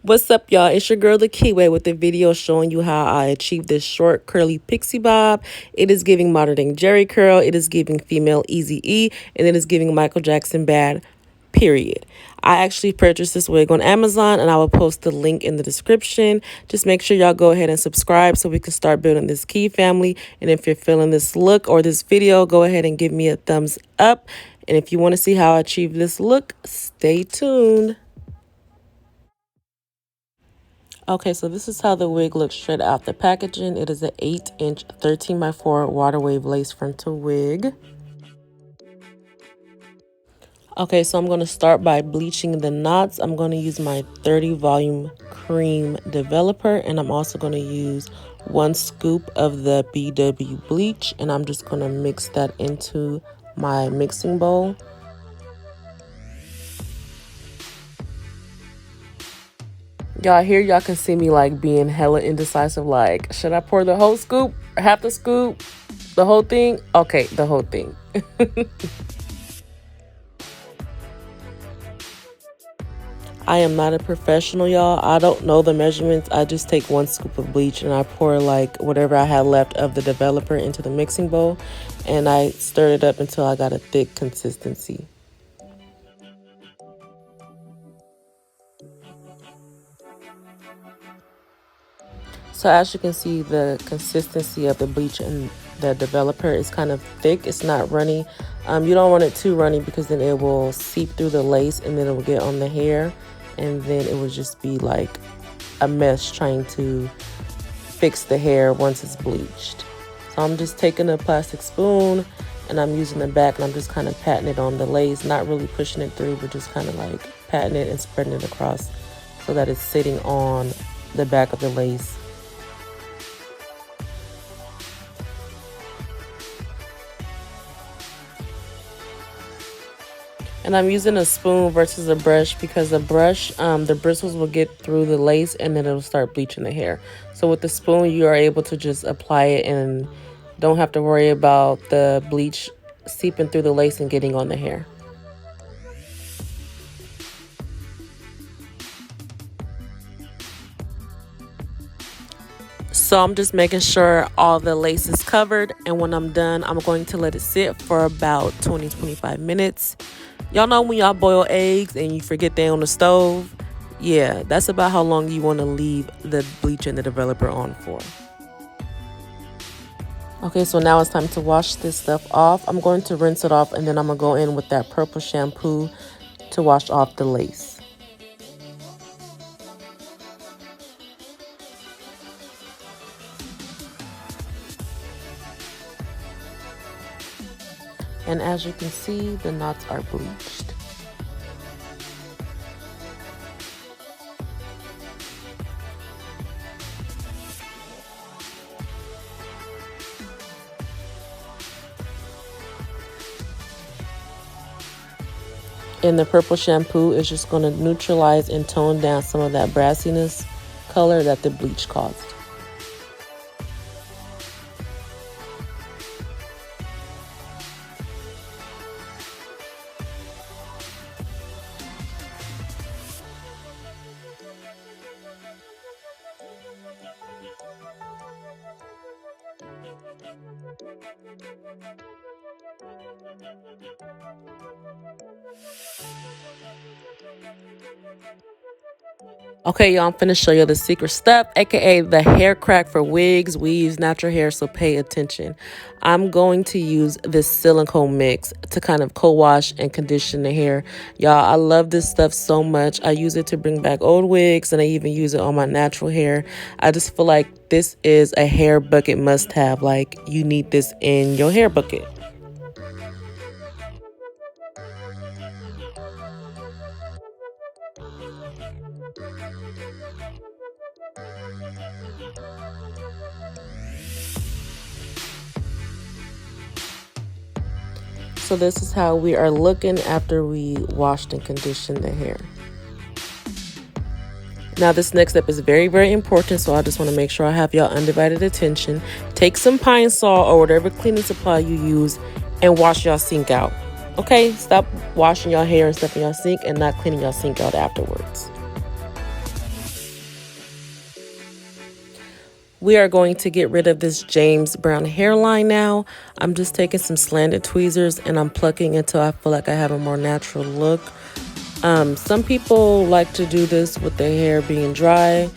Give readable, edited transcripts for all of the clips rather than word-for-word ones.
What's up, y'all? It's your girl, the Keyway, with the video showing you how I achieved this short, curly pixie bob. It is giving modern day Jerry curl. It is giving female Easy E, and it is giving Michael Jackson bad, period. I actually purchased this wig on Amazon, and I will post the link in the description. Just make sure y'all go ahead and subscribe so we can start building this key family. And if you're feeling this look or this video, go ahead and give me a thumbs up. And if you want to see how I achieve this look, stay tuned. Okay, so this is how the wig looks straight out the packaging. It is an 8-inch 13x4 water wave lace frontal wig. Okay, so I'm going to start by bleaching the knots. I'm going to use my 30 volume cream developer, and I'm also going to use 1 scoop of the BW bleach, and I'm just going to mix that into my mixing bowl. Y'all here, y'all can see me like being hella indecisive, like, should I pour the whole scoop, half the scoop, the whole thing? Okay, the whole thing. I am not a professional, y'all. I don't know the measurements. I just take 1 scoop of bleach and I pour like whatever I had left of the developer into the mixing bowl, and I stir it up until I got a thick consistency. So as you can see, the consistency of the bleach and the developer is kind of thick. It's not runny. You don't want it too runny because then it will seep through the lace and then it will get on the hair. And then it will just be like a mess trying to fix the hair once it's bleached. So I'm just taking a plastic spoon and I'm using the back and I'm just kind of patting it on the lace. Not really pushing it through, but just kind of like patting it and spreading it across so that it's sitting on the back of the lace. And I'm using a spoon versus a brush because the brush, the bristles will get through the lace and then it'll start bleaching the hair. So with the spoon, you are able to just apply it and don't have to worry about the bleach seeping through the lace and getting on the hair. So I'm just making sure all the lace is covered, and when I'm done, I'm going to let it sit for about 20-25 minutes. Y'all know when y'all boil eggs and you forget they're on the stove? Yeah, that's about how long you want to leave the bleach and the developer on for. Okay, so now it's time to wash this stuff off. I'm going to rinse it off and then I'm going to go in with that purple shampoo to wash off the lace. And as you can see, the knots are bleached. And the purple shampoo is just going to neutralize and tone down some of that brassiness color that the bleach caused. Okay, y'all, I'm finna show you the secret stuff, aka the hair crack for wigs, weaves, natural hair, so pay attention. I'm going to use this silicone mix to kind of co-wash and condition the hair. Y'all, I love this stuff so much. I use it to bring back old wigs, and I even use it on my natural hair. I just feel like this is a hair bucket must-have. Like, you need this in your hair bucket. So this is how we are looking after we washed and conditioned the hair. Now this next step is very, very important, so I just want to make sure I have y'all undivided attention. Take some Pine Sol or whatever cleaning supply you use and wash y'all sink out. Okay, stop washing y'all hair and stuff in y'all sink and not cleaning y'all sink out afterwards. We are going to get rid of this James Brown hairline now. I'm just taking some slanted tweezers and I'm plucking until I feel like I have a more natural look. Some people like to do this with the hair being dry.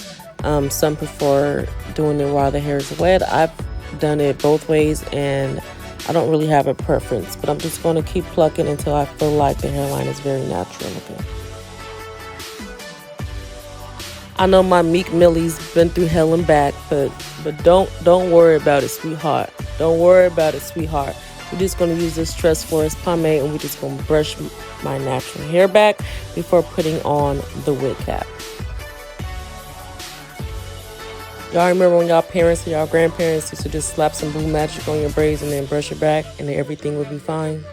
Some prefer doing it while the hair is wet. I've done it both ways and I don't really have a preference, but I'm just going to keep plucking until I feel like the hairline is very natural looking. I know my Meek Millie's been through hell and back, but don't worry about it, sweetheart. Don't worry about it, sweetheart. We're just going to use this Trust Forest pomade and we're just going to brush my natural hair back before putting on the wig cap. Y'all remember when y'all parents or y'all grandparents used to just slap some blue magic on your braids and then brush it back and then everything would be fine?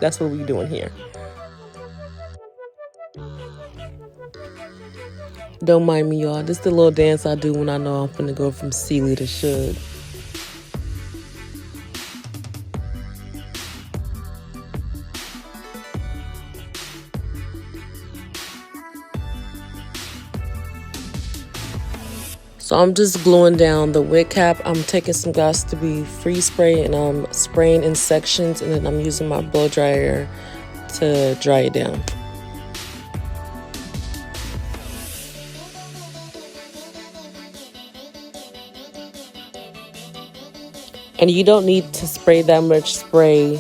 That's what we're doing here. Don't mind me, y'all. This is the little dance I do when I know I'm finna go from Sealy to Should. So I'm just gluing down the wig cap. I'm taking some Got to Be Free spray and I'm spraying in sections and then I'm using my blow dryer to dry it down. And you don't need to spray that much spray.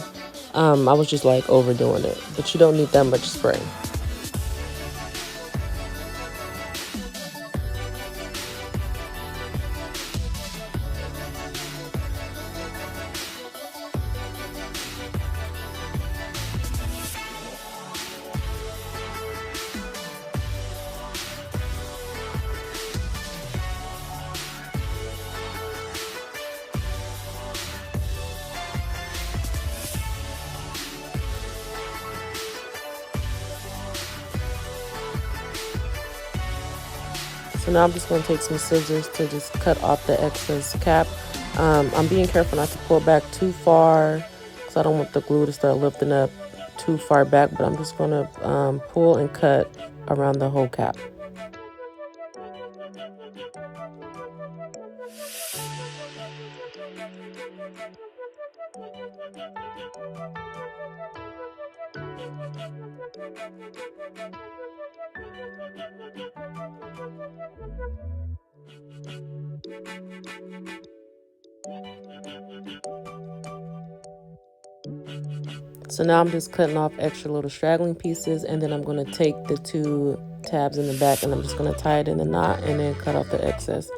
I was just like overdoing it, but you don't need that much spray. So now I'm just going to take some scissors to just cut off the excess cap. I'm being careful not to pull back too far because I don't want the glue to start lifting up too far back, but I'm just going to pull and cut around the whole cap. So now I'm just cutting off extra little straggling pieces and then I'm going to take the 2 tabs in the back and I'm just going to tie it in the knot and then cut off the excess.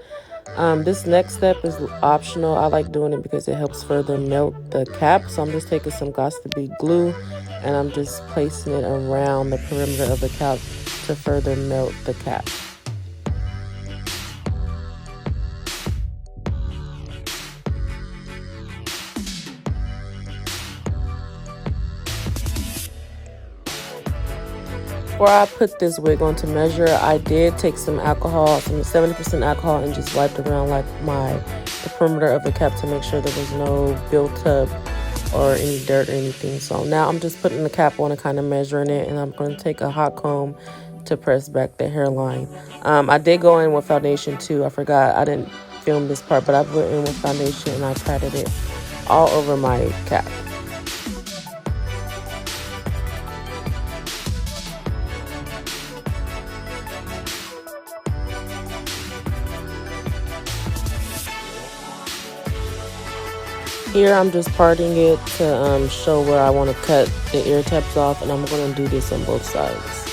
This next step is optional. I like doing it because it helps further melt the cap. So I'm just taking some Got to Be glue and I'm just placing it around the perimeter of the cap to further melt the cap. Before I put this wig on to measure, I did take some alcohol, some 70% alcohol, and just wiped around like the perimeter of the cap to make sure there was no built up or any dirt or anything. So now I'm just putting the cap on and kind of measuring it, and I'm going to take a hot comb to press back the hairline. I did go in with foundation too. I forgot, I didn't film this part, but I went in with foundation and I patted it all over my cap. Here I'm just parting it to show where I want to cut the ear tabs off, and I'm going to do this on both sides.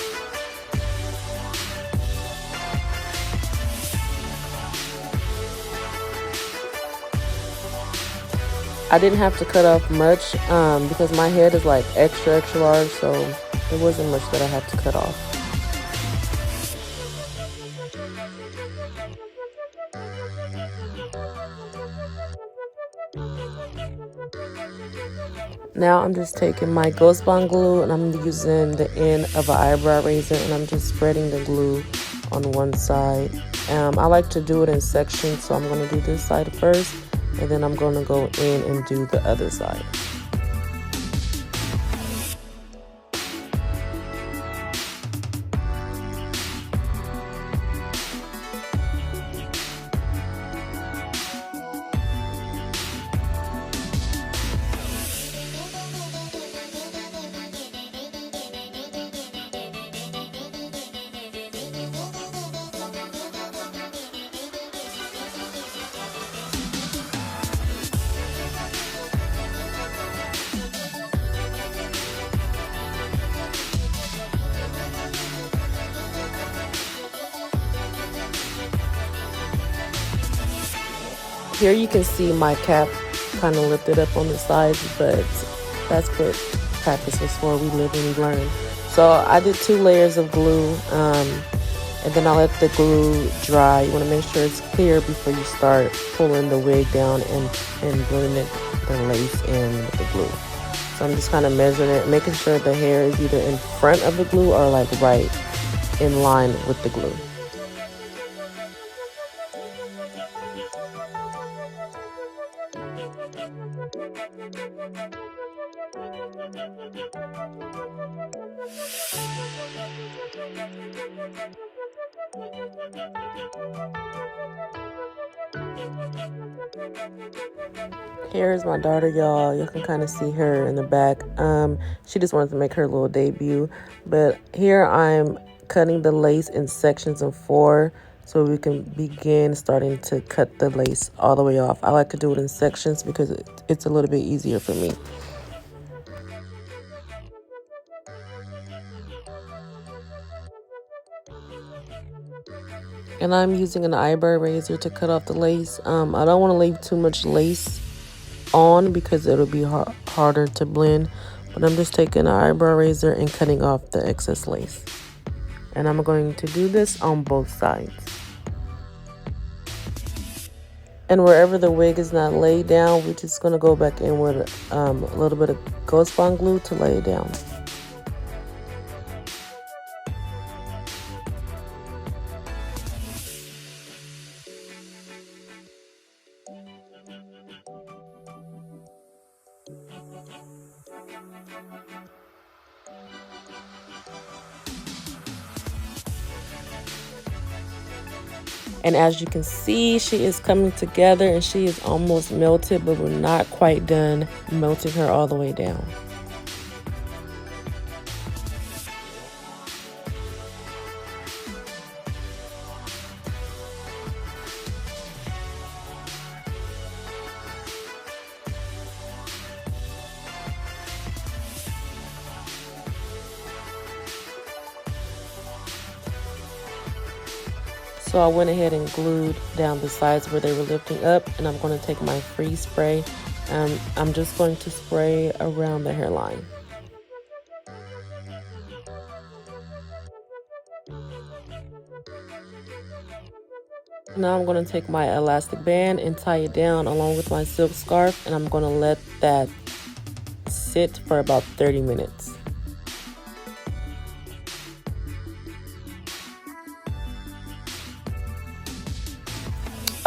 I didn't have to cut off much because my head is like extra large, so there wasn't much that I had to cut off. Now I'm just taking my Ghost Bond glue and I'm using the end of an eyebrow razor and I'm just spreading the glue on one side. I like to do it in sections, so I'm going to do this side first and then I'm going to go in and do the other side. Here you can see my cap kind of lifted up on the sides, but that's what practice was for. We live and we learn. So I did 2 layers of glue, and then I let the glue dry. You want to make sure it's clear before you start pulling the wig down and blending the lace in with the glue. So I'm just kind of measuring it, making sure the hair is either in front of the glue or like right in line with the glue. Here is my daughter, y'all. You can kind of see her in the back. She just wanted to make her little debut. But here I'm cutting the lace in sections of 4 so we can begin starting to cut the lace all the way off. I like to do it in sections because it's a little bit easier for me. And I'm using an eyebrow razor to cut off the lace. I don't want to leave too much lace on because it'll be harder to blend. But I'm just taking an eyebrow razor and cutting off the excess lace. And I'm going to do this on both sides. And wherever the wig is not laid down, we're just going to go back in with a little bit of Ghost Bond glue to lay it down. And as you can see, she is coming together and she is almost melted, but we're not quite done melting her all the way down. So I went ahead and glued down the sides where they were lifting up, and I'm going to take my free spray. I'm just going to spray around the hairline. Now I'm going to take my elastic band and tie it down along with my silk scarf, and I'm going to let that sit for about 30 minutes.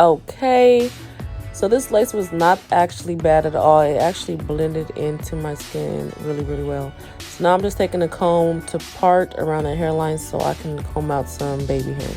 Okay, so this lace was not actually bad at all. It actually blended into my skin really, really well. So now I'm just taking a comb to part around the hairline so I can comb out some baby hair.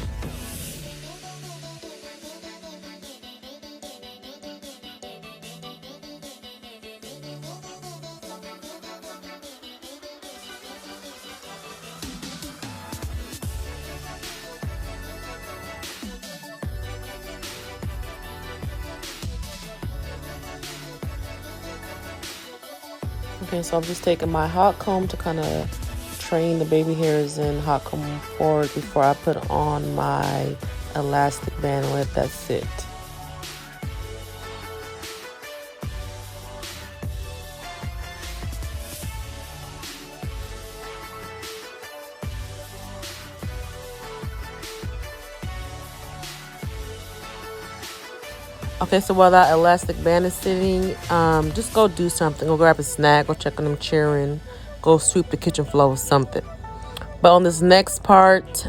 Okay, so I'm just taking my hot comb to kind of train the baby hairs in hot comb forward before I put on my elastic band and let that sit. Okay, so while that elastic band is sitting, just go do something. Go grab a snack, go check on them cheering, go sweep the kitchen floor, something. But on this next part,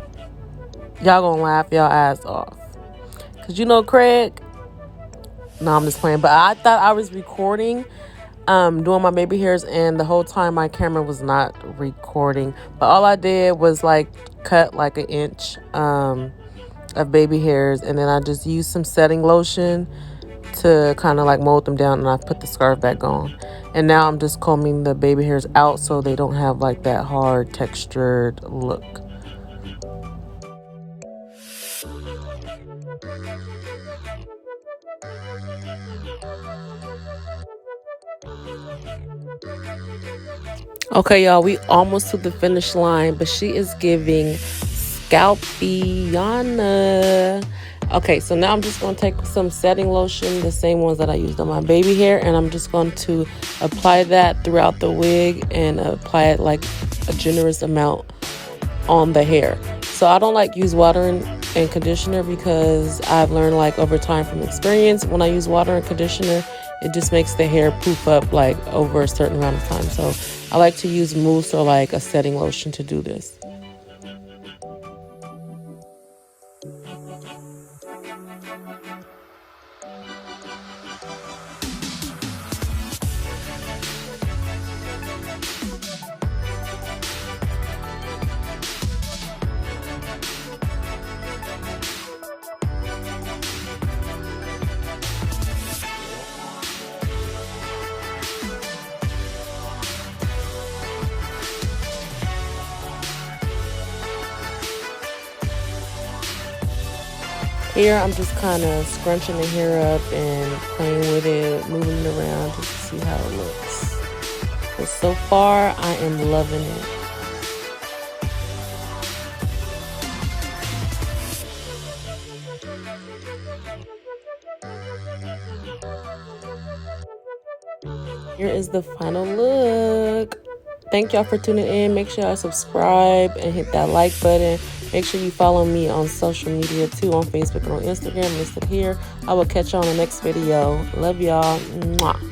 y'all gonna laugh y'all ass off. Cause you know Craig? No, I'm just playing. But I thought I was recording, doing my baby hairs, and the whole time my camera was not recording. But all I did was like cut like an inch of baby hairs, and then I just used some setting lotion to kind of like mold them down, and I put the scarf back on. And now I'm just combing the baby hairs out so they don't have like that hard textured look. Okay, y'all, we almost to the finish line, but she is giving Scalpiana. Okay, so now I'm just going to take some setting lotion, the same ones that I used on my baby hair, and I'm just going to apply that throughout the wig and apply it like a generous amount on the hair. So I don't like use water and conditioner because I've learned like over time from experience, when I use water and conditioner, it just makes the hair poof up like over a certain amount of time. So I like to use mousse or like a setting lotion to do this. Here I'm just kind of scrunching the hair up and playing with it, moving it around just to see how it looks. But so far I am loving it. Here is the final look. Thank y'all for tuning in. Make sure y'all subscribe and hit that like button. Make sure you follow me on social media too, on Facebook and on Instagram. Listed here. I will catch you on the next video. Love y'all. Mwah.